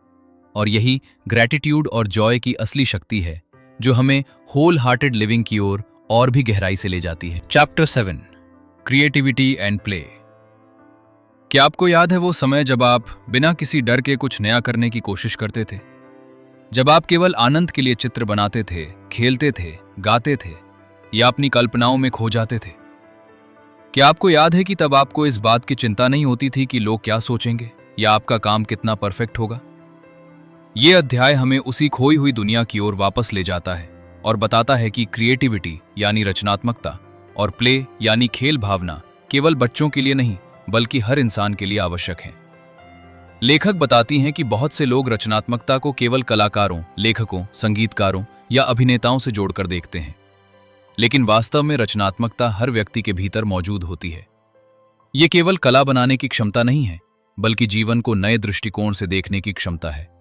और यही ग्रैटिट्यूड और जॉय की असली शक्ति है, जो हमें होल हार्टेड लिविंग की ओर और भी गहराई से ले जाती है। Chapter 7, creativity and play. क्या आपको याद है वो समय जब आप बिना किसी डर के कुछ नया करने की कोशिश करते थे? जब आप केवल आनंद के लिए चित्र बनाते थे, खेलते थे, गाते थे, या अपनी कल्पनाओं में खो जाते थे? क्या आपको याद है कि तब आपको इस बात की चिंता नहीं होती थी कि लोग क्या सोचेंगे या आपका काम कितना परफेक्ट होगा? ये अध्याय हमें उसी खोई हुई दुनिया की ओर वापस ले जाता है और बताता है कि क्रिएटिविटी यानी रचनात्मकता और प्ले यानी खेल भावना केवल बच्चों के लिए नहीं, बल्कि हर इंसान के लिए आवश्यक है। लेखक बताती हैं कि बहुत से लोग रचनात्मकता को केवल कलाकारों, लेखकों, संगीतकारों या अभिनेताओं से जोड़कर देखते हैं, लेकिन वास्तव में रचनात्मकता हर व्यक्ति के भीतर मौजूद होती है। ये केवल कला बनाने की क्षमता नहीं है, बल्कि जीवन को नए दृष्टिकोण से देखने की क्षमता है,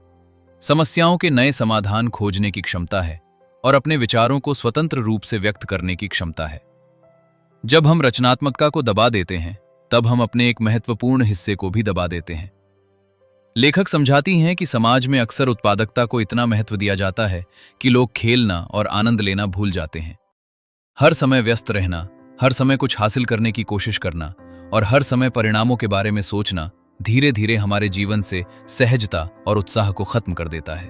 समस्याओं के नए समाधान खोजने की क्षमता है, और अपने विचारों को स्वतंत्र रूप से व्यक्त करने की क्षमता है। जब हम रचनात्मकता को दबा देते हैं, तब हम अपने एक महत्वपूर्ण हिस्से को भी दबा देते हैं। लेखक समझाती हैं कि समाज में अक्सर उत्पादकता को इतना महत्व दिया जाता है कि लोग खेलना और आनंद लेना भूल जाते हैं। हर समय व्यस्त रहना, हर समय कुछ हासिल करने की कोशिश करना और हर समय परिणामों के बारे में सोचना धीरे धीरे हमारे जीवन से सहजता और उत्साह को खत्म कर देता है।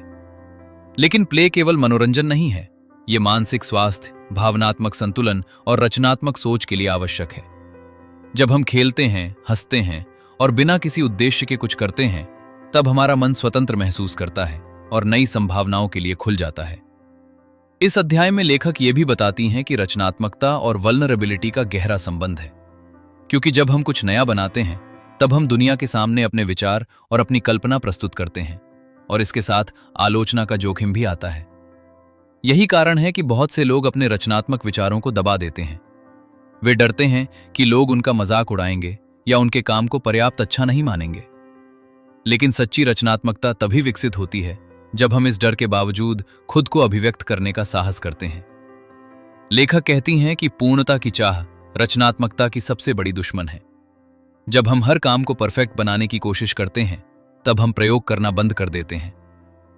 लेकिन प्ले केवल मनोरंजन नहीं है, ये मानसिक स्वास्थ्य, भावनात्मक संतुलन और रचनात्मक सोच के लिए आवश्यक है। जब हम खेलते हैं, हंसते हैं और बिना किसी उद्देश्य के कुछ करते हैं, तब हमारा मन स्वतंत्र महसूस करता है और नई संभावनाओं के लिए खुल जाता है। इस अध्याय में लेखक ये भी बताती हैं कि रचनात्मकता और वल्नरेबिलिटी का गहरा संबंध है, क्योंकि जब हम कुछ नया बनाते हैं, तब हम दुनिया के सामने अपने विचार और अपनी कल्पना प्रस्तुत करते हैं, और इसके साथ आलोचना का जोखिम भी आता है। यही कारण है कि बहुत से लोग अपने रचनात्मक विचारों को दबा देते हैं। वे डरते हैं कि लोग उनका मजाक उड़ाएंगे या उनके काम को पर्याप्त अच्छा नहीं मानेंगे। लेकिन सच्ची रचनात्मकता तभी विकसित होती है जब हम इस डर के बावजूद खुद को अभिव्यक्त करने का साहस करते हैं। लेखक कहती हैं कि पूर्णता की चाह रचनात्मकता की सबसे बड़ी दुश्मन है। जब हम हर काम को परफेक्ट बनाने की कोशिश करते हैं, तब हम प्रयोग करना बंद कर देते हैं।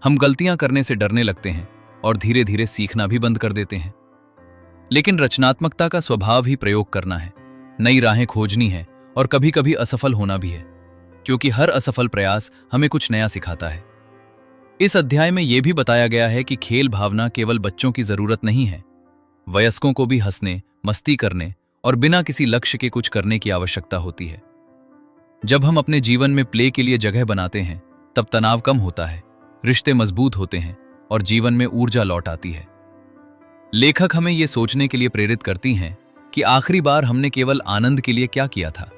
हम गलतियां करने से डरने लगते हैं और धीरे धीरे सीखना भी बंद कर देते हैं। लेकिन रचनात्मकता का स्वभाव ही प्रयोग करना है, नई राहें खोजनी है और कभी कभी असफल होना भी है, क्योंकि हर असफल प्रयास हमें कुछ नया सिखाता है। इस अध्याय में यह भी बताया गया है कि खेल भावना केवल बच्चों की जरूरत नहीं है, वयस्कों को भी हंसने, मस्ती करने और बिना किसी लक्ष्य के कुछ करने की आवश्यकता होती है। जब हम अपने जीवन में प्ले के लिए जगह बनाते हैं, तब तनाव कम होता है, रिश्ते मजबूत होते हैं और जीवन में ऊर्जा लौट आती है। लेखक हमें यह सोचने के लिए प्रेरित करती हैं कि आखिरी बार हमने केवल आनंद के लिए क्या किया था।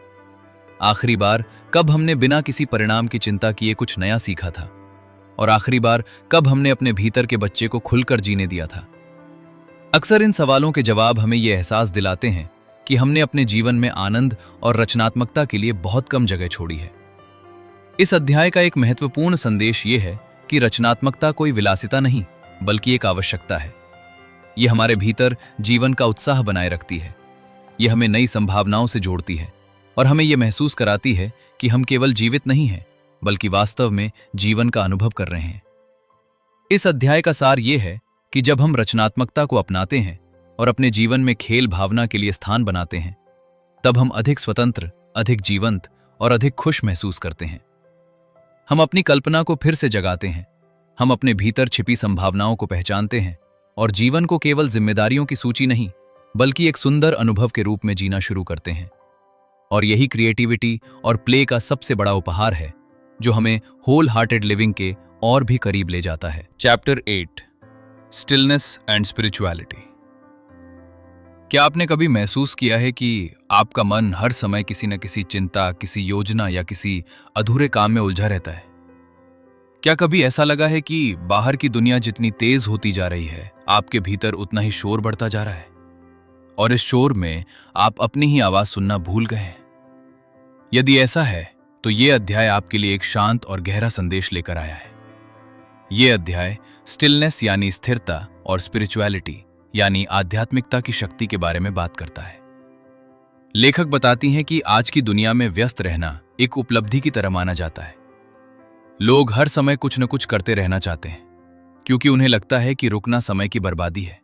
आखिरी बार कब हमने बिना किसी परिणाम की चिंता किए कुछ नया सीखा था, और आखिरी बार कब हमने अपने भीतर के बच्चे को खुलकर जीने दिया था। अक्सर इन सवालों के जवाब हमें यह एहसास दिलाते हैं कि हमने अपने जीवन में आनंद और रचनात्मकता के लिए बहुत कम जगह छोड़ी है। इस अध्याय का एक महत्वपूर्ण संदेश ये है कि रचनात्मकता कोई विलासिता नहीं, बल्कि एक आवश्यकता है। यह हमारे भीतर जीवन का उत्साह बनाए रखती है, यह हमें नई संभावनाओं से जोड़ती है और हमें ये महसूस कराती है कि हम केवल जीवित नहीं हैं, बल्कि वास्तव में जीवन का अनुभव कर रहे हैं। इस अध्याय का सार ये है कि जब हम रचनात्मकता को अपनाते हैं और अपने जीवन में खेल भावना के लिए स्थान बनाते हैं, तब हम अधिक स्वतंत्र, अधिक जीवंत और अधिक खुश महसूस करते हैं। हम अपनी कल्पना को फिर से जगाते हैं, हम अपने भीतर छिपी संभावनाओं को पहचानते हैं और जीवन को केवल जिम्मेदारियों की सूची नहीं, बल्कि एक सुंदर अनुभव के रूप में जीना शुरू करते हैं। और यही क्रिएटिविटी और प्ले का सबसे बड़ा उपहार है, जो हमें होल हार्टेड लिविंग के और भी करीब ले जाता है। Chapter 8, stillness and spirituality. क्या आपने कभी महसूस किया है कि आपका मन हर समय किसी न किसी चिंता, किसी योजना या किसी अधूरे काम में उलझा रहता है? क्या कभी ऐसा लगा है कि बाहर की दुनिया जितनी तेज होती जा रही है, आपके भीतर उतना ही शोर बढ़ता जा रहा है, और इस शोर में आप अपनी ही आवाज सुनना भूल गए हैं? यदि ऐसा है, तो ये अध्याय आपके लिए एक शांत और गहरा संदेश लेकर आया है। ये अध्याय स्टिलनेस यानी स्थिरता और स्पिरिचुअलिटी यानी आध्यात्मिकता की शक्ति के बारे में बात करता है। लेखक बताती हैं कि आज की दुनिया में व्यस्त रहना एक उपलब्धि की तरह माना जाता है। लोग हर समय कुछ न कुछ करते रहना चाहते हैं, क्योंकि उन्हें लगता है कि रुकना समय की बर्बादी है।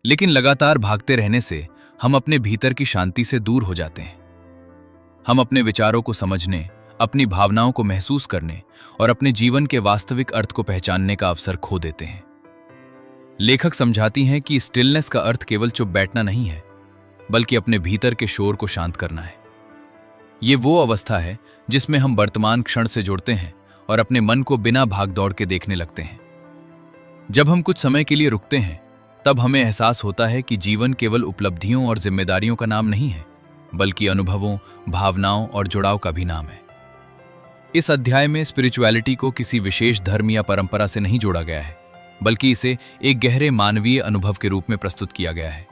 लेकिन लगातार भागते रहने से हम अपने भीतर की शांति से दूर हो जाते हैं। हम अपने विचारों को समझने, अपनी भावनाओं को महसूस करने और अपने जीवन के वास्तविक अर्थ को पहचानने का अवसर खो देते हैं। लेखक समझाती हैं कि स्टिलनेस का अर्थ केवल चुप बैठना नहीं है, बल्कि अपने भीतर के शोर को शांत करना है। ये वो अवस्था है जिसमें हम वर्तमान क्षण से जुड़ते हैं और अपने मन को बिना भाग दौड़ के देखने लगते हैं। जब हम कुछ समय के लिए रुकते हैं, तब हमें एहसास होता है कि जीवन केवल उपलब्धियों और जिम्मेदारियों का नाम नहीं है, बल्कि अनुभवों, भावनाओं और जुड़ाव का भी नाम है। इस अध्याय में स्पिरिचुअलिटी को किसी विशेष धर्म या परंपरा से नहीं जोड़ा गया है, बल्कि इसे एक गहरे मानवीय अनुभव के रूप में प्रस्तुत किया गया है।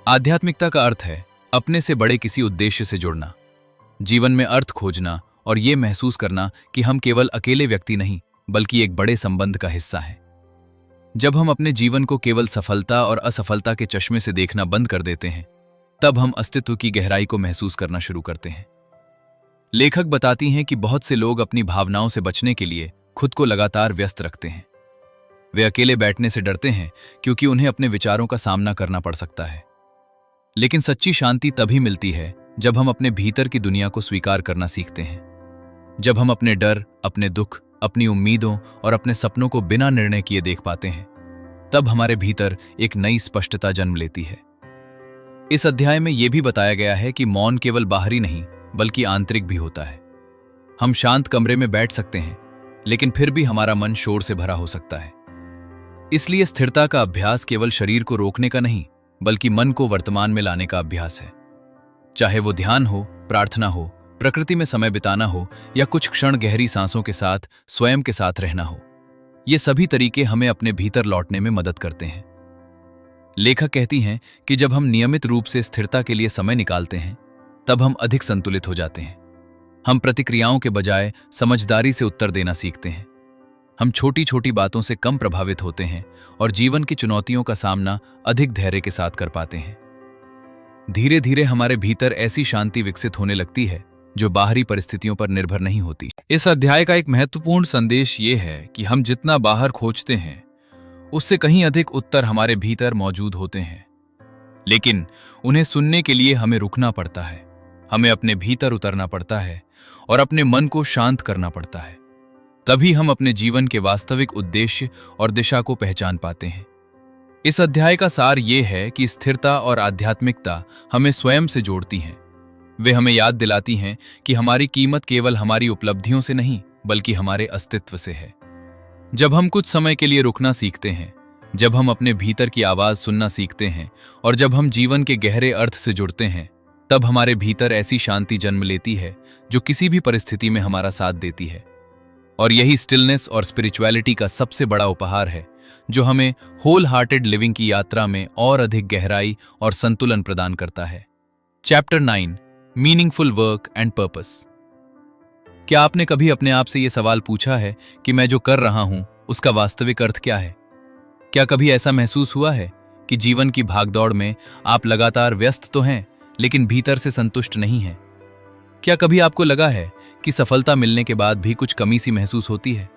आध्यात्मिकता का अर्थ है अपने से बड़े किसी उद्देश्य से जुड़ना, जीवन में अर्थ खोजना और ये महसूस करना कि हम केवल अकेले व्यक्ति नहीं, बल्कि एक बड़े संबंध का हिस्सा हैं। जब हम अपने जीवन को केवल सफलता और असफलता के चश्मे से देखना बंद कर देते हैं, तब हम अस्तित्व की गहराई को महसूस करना शुरू करते हैं। लेखक बताती हैं कि बहुत से लोग अपनी भावनाओं से बचने के लिए खुद को लगातार व्यस्त रखते हैं। वे अकेले बैठने से डरते हैं, क्योंकि उन्हें अपने विचारों का सामना करना पड़ सकता है। लेकिन सच्ची शांति तभी मिलती है जब हम अपने भीतर की दुनिया को स्वीकार करना सीखते हैं। जब हम अपने डर, अपने दुख, अपनी उम्मीदों और अपने सपनों को बिना निर्णय किए देख पाते हैं, तब हमारे भीतर एक नई स्पष्टता जन्म लेती है। इस अध्याय में यह भी बताया गया है कि मौन केवल बाहरी नहीं, बल्कि आंतरिक भी होता है। हम शांत कमरे में बैठ सकते हैं, लेकिन फिर भी हमारा मन शोर से भरा हो सकता है। इसलिए स्थिरता का अभ्यास केवल शरीर को रोकने का नहीं, बल्कि मन को वर्तमान में लाने का अभ्यास है। चाहे वो ध्यान हो, प्रार्थना हो, प्रकृति में समय बिताना हो या कुछ क्षण गहरी सांसों के साथ स्वयं के साथ रहना हो, ये सभी तरीके हमें अपने भीतर लौटने में मदद करते हैं। लेखक कहती हैं कि जब हम नियमित रूप से स्थिरता के लिए समय निकालते हैं, तब हम अधिक संतुलित हो जाते हैं। हम प्रतिक्रियाओं के बजाय समझदारी से उत्तर देना सीखते हैं। हम छोटी छोटी बातों से कम प्रभावित होते हैं और जीवन की चुनौतियों का सामना अधिक धैर्य के साथ कर पाते हैं। धीरे धीरे हमारे भीतर ऐसी शांति विकसित होने लगती है जो बाहरी परिस्थितियों पर निर्भर नहीं होती। इस अध्याय का एक महत्वपूर्ण संदेश ये है कि हम जितना बाहर खोजते हैं, उससे कहीं अधिक उत्तर हमारे भीतर मौजूद होते हैं। लेकिन उन्हें सुनने के लिए हमें रुकना पड़ता है, हमें अपने भीतर उतरना पड़ता है और अपने मन को शांत करना पड़ता है। तभी हम अपने जीवन के वास्तविक उद्देश्य और दिशा को पहचान पाते हैं। इस अध्याय का सार ये है कि स्थिरता और आध्यात्मिकता हमें स्वयं से जोड़ती हैं। वे हमें याद दिलाती हैं कि हमारी कीमत केवल हमारी उपलब्धियों से नहीं, बल्कि हमारे अस्तित्व से है। जब हम कुछ समय के लिए रुकना सीखते हैं, जब हम अपने भीतर की आवाज सुनना सीखते हैं और जब हम जीवन के गहरे अर्थ से जुड़ते हैं, तब हमारे भीतर ऐसी शांति जन्म लेती है जो किसी भी परिस्थिति में हमारा साथ देती है। और यही स्टिलनेस और स्पिरिचुअलिटी का सबसे बड़ा उपहार है, जो हमें होल हार्टेड लिविंग की यात्रा में और अधिक गहराई और संतुलन प्रदान करता है। Chapter 9, meaningful work and purpose. क्या आपने कभी अपने आप से यह सवाल पूछा है कि मैं जो कर रहा हूं उसका वास्तविक अर्थ क्या है? क्या कभी ऐसा महसूस हुआ है कि जीवन की भागदौड़ में आप लगातार व्यस्त तो हैं, लेकिन भीतर से संतुष्ट नहीं हैं। क्या कभी आपको लगा है कि सफलता मिलने के बाद भी कुछ कमी सी महसूस होती है?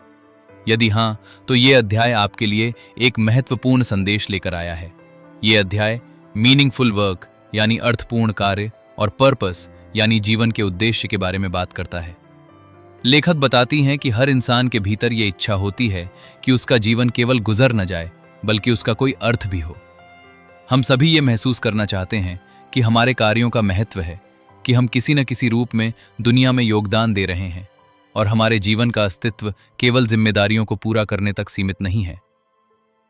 यदि हाँ, तो ये अध्याय आपके लिए एक महत्वपूर्ण संदेश लेकर आया है। ये अध्याय मीनिंगफुल वर्क यानी अर्थपूर्ण कार्य और पर्पस यानी जीवन के उद्देश्य के बारे में बात करता है। लेखक बताती हैं कि हर इंसान के भीतर ये इच्छा होती है कि उसका जीवन केवल गुजर न जाए, बल्कि उसका कोई अर्थ भी हो। हम सभी ये महसूस करना चाहते हैं कि हमारे कार्यों का महत्व है, कि हम किसी न किसी रूप में दुनिया में योगदान दे रहे हैं और हमारे जीवन का अस्तित्व केवल जिम्मेदारियों को पूरा करने तक सीमित नहीं है।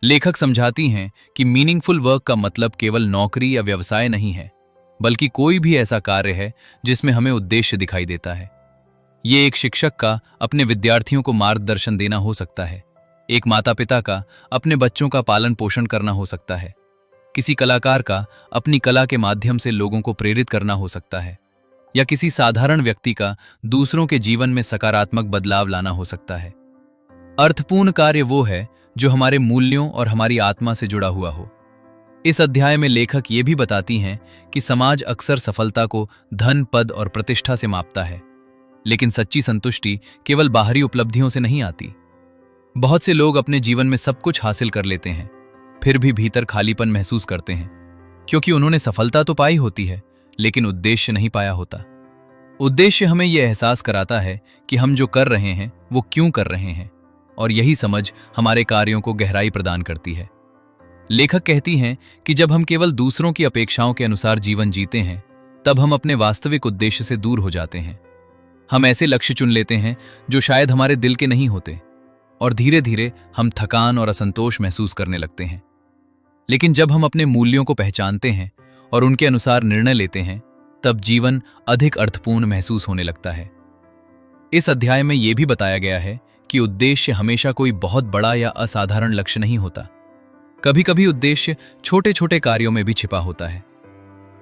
लेखक समझाती हैं कि मीनिंगफुल वर्क का मतलब केवल नौकरी या व्यवसाय नहीं है, बल्कि कोई भी ऐसा कार्य है जिसमें हमें उद्देश्य दिखाई देता है। ये एक शिक्षक का अपने विद्यार्थियों को मार्गदर्शन देना हो सकता है, एक माता पिता का अपने बच्चों का पालन पोषण करना हो सकता है, किसी कलाकार का अपनी कला के माध्यम से लोगों को प्रेरित करना हो सकता है, या किसी साधारण व्यक्ति का दूसरों के जीवन में सकारात्मक बदलाव लाना हो सकता है। अर्थपूर्ण कार्य वो है जो हमारे मूल्यों और हमारी आत्मा से जुड़ा हुआ हो। इस अध्याय में लेखक ये भी बताती हैं कि समाज अक्सर सफलता को धन, पद और प्रतिष्ठा से मापता है, लेकिन सच्ची संतुष्टि केवल बाहरी उपलब्धियों से नहीं आती। बहुत से लोग अपने जीवन में सब कुछ हासिल कर लेते हैं, फिर भी भीतर खालीपन महसूस करते हैं, क्योंकि उन्होंने सफलता तो पाई होती है, लेकिन उद्देश्य नहीं पाया होता। उद्देश्य हमें यह एहसास कराता है कि हम जो कर रहे हैं वो क्यों कर रहे हैं, और यही समझ हमारे कार्यों को गहराई प्रदान करती है। लेखक कहती हैं कि जब हम केवल दूसरों की अपेक्षाओं के अनुसार जीवन जीते हैं, तब हम अपने वास्तविक उद्देश्य से दूर हो जाते हैं। हम ऐसे लक्ष्य चुन लेते हैं जो शायद हमारे दिल के नहीं होते, और धीरे धीरे हम थकान और असंतोष महसूस करने लगते हैं। लेकिन जब हम अपने मूल्यों को पहचानते हैं और उनके अनुसार निर्णय लेते हैं, तब जीवन अधिक अर्थपूर्ण महसूस होने लगता है। इस अध्याय में यह भी बताया गया है कि उद्देश्य हमेशा कोई बहुत बड़ा या असाधारण लक्ष्य नहीं होता। कभी कभी उद्देश्य छोटे छोटे कार्यों में भी छिपा होता है।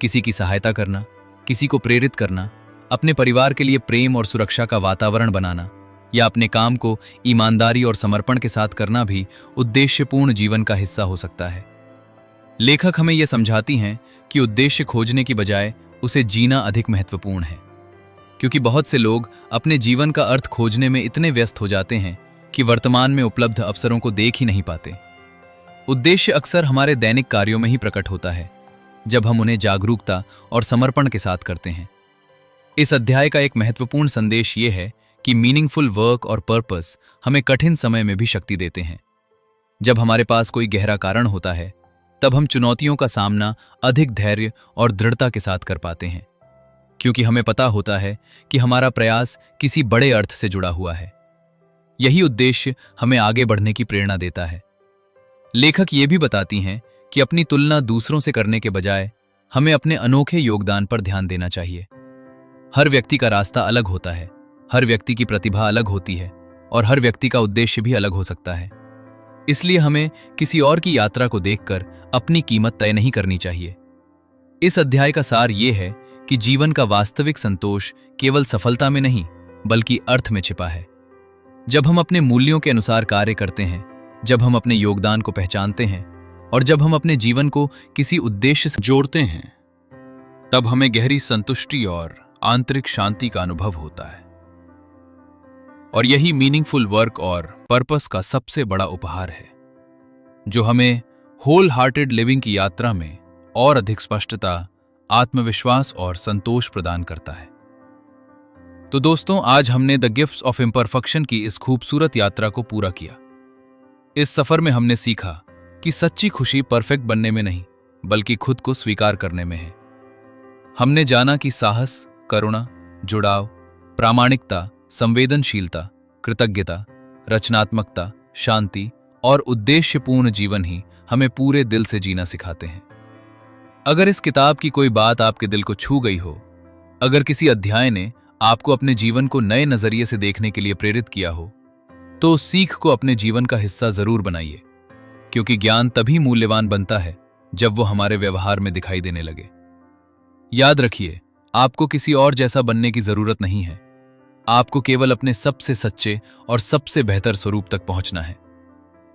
किसी की सहायता करना, किसी को प्रेरित करना, अपने परिवार के लिए प्रेम और सुरक्षा का वातावरण बनाना, या अपने काम को ईमानदारी और समर्पण के साथ करना भी उद्देश्यपूर्ण जीवन का हिस्सा हो सकता है। लेखक हमें यह समझाती हैं कि उद्देश्य खोजने की बजाय उसे जीना अधिक महत्वपूर्ण है, क्योंकि बहुत से लोग अपने जीवन का अर्थ खोजने में इतने व्यस्त हो जाते हैं कि वर्तमान में उपलब्ध अवसरों को देख ही नहीं पाते। उद्देश्य अक्सर हमारे दैनिक कार्यों में ही प्रकट होता है, जब हम उन्हें जागरूकता और समर्पण के साथ करते हैं। इस अध्याय का एक महत्वपूर्ण संदेश ये है कि मीनिंगफुल वर्क और पर्पस हमें कठिन समय में भी शक्ति देते हैं। जब हमारे पास कोई गहरा कारण होता है, तब हम चुनौतियों का सामना अधिक धैर्य और दृढ़ता के साथ कर पाते हैं, क्योंकि हमें पता होता है कि हमारा प्रयास किसी बड़े अर्थ से जुड़ा हुआ है। यही उद्देश्य हमें आगे बढ़ने की प्रेरणा देता है। लेखक ये भी बताती हैं कि अपनी तुलना दूसरों से करने के बजाय हमें अपने अनोखे योगदान पर ध्यान देना चाहिए। हर व्यक्ति का रास्ता अलग होता है, हर व्यक्ति की प्रतिभा अलग होती है, और हर व्यक्ति का उद्देश्य भी अलग हो सकता है। इसलिए हमें किसी और की यात्रा को देखकर अपनी कीमत तय नहीं करनी चाहिए। इस अध्याय का सार ये है कि जीवन का वास्तविक संतोष केवल सफलता में नहीं, बल्कि अर्थ में छिपा है। जब हम अपने मूल्यों के अनुसार कार्य करते हैं, जब हम अपने योगदान को पहचानते हैं, और जब हम अपने जीवन को किसी उद्देश्य से जोड़ते हैं, तब हमें गहरी संतुष्टि और आंतरिक शांति का अनुभव होता है। और यही मीनिंगफुल वर्क और पर्पस का सबसे बड़ा उपहार है, जो हमें होल हार्टेड लिविंग की यात्रा में और अधिक स्पष्टता, आत्मविश्वास और संतोष प्रदान करता है। तो दोस्तों, आज हमने द गिफ्ट्स ऑफ इम्परफेक्शन की इस खूबसूरत यात्रा को पूरा किया। इस सफर में हमने सीखा कि सच्ची खुशी परफेक्ट बनने में नहीं, बल्कि खुद को स्वीकार करने में है। हमने जाना कि साहस, करुणा, जुड़ाव, प्रामाणिकता, संवेदनशीलता, कृतज्ञता, रचनात्मकता, शांति और उद्देश्यपूर्ण जीवन ही हमें पूरे दिल से जीना सिखाते हैं। अगर इस किताब की कोई बात आपके दिल को छू गई हो, अगर किसी अध्याय ने आपको अपने जीवन को नए नजरिए से देखने के लिए प्रेरित किया हो, तो उस सीख को अपने जीवन का हिस्सा जरूर बनाइए, क्योंकि ज्ञान तभी मूल्यवान बनता है जब वो हमारे व्यवहार में दिखाई देने लगे। याद रखिए, आपको किसी और जैसा बनने की जरूरत नहीं है। आपको केवल अपने सबसे सच्चे और सबसे बेहतर स्वरूप तक पहुंचना है।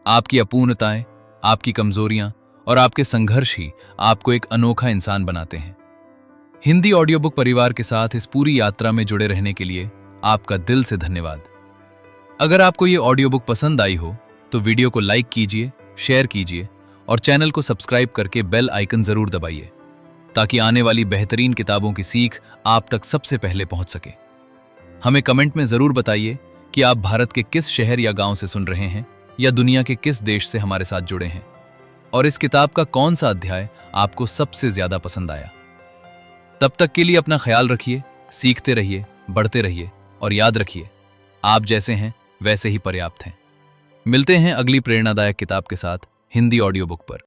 आपकी अपूर्णताएं, आपकी कमजोरियां और आपके संघर्ष ही आपको एक अनोखा इंसान बनाते हैं। हिंदी ऑडियो बुक परिवार के साथ इस पूरी यात्रा में जुड़े रहने के लिए आपका दिल से धन्यवाद। अगर आपको ये ऑडियो बुक पसंद आई हो तो वीडियो को लाइक कीजिए, शेयर कीजिए और चैनल को सब्सक्राइब करके बेल आइकन जरूर दबाइए ताकि आने वाली बेहतरीन किताबों की सीख आप तक सबसे पहले पहुंच सके। हमें कमेंट में जरूर बताइए कि आप भारत के किस शहर या गांव से सुन रहे हैं या दुनिया के किस देश से हमारे साथ जुड़े हैं और इस किताब का कौन सा अध्याय आपको सबसे ज्यादा पसंद आया। तब तक के लिए अपना ख्याल रखिए, सीखते रहिए, बढ़ते रहिए और याद रखिए, आप जैसे हैं वैसे ही पर्याप्त हैं। मिलते हैं अगली प्रेरणादायक किताब के साथ हिंदी ऑडियो बुक पर।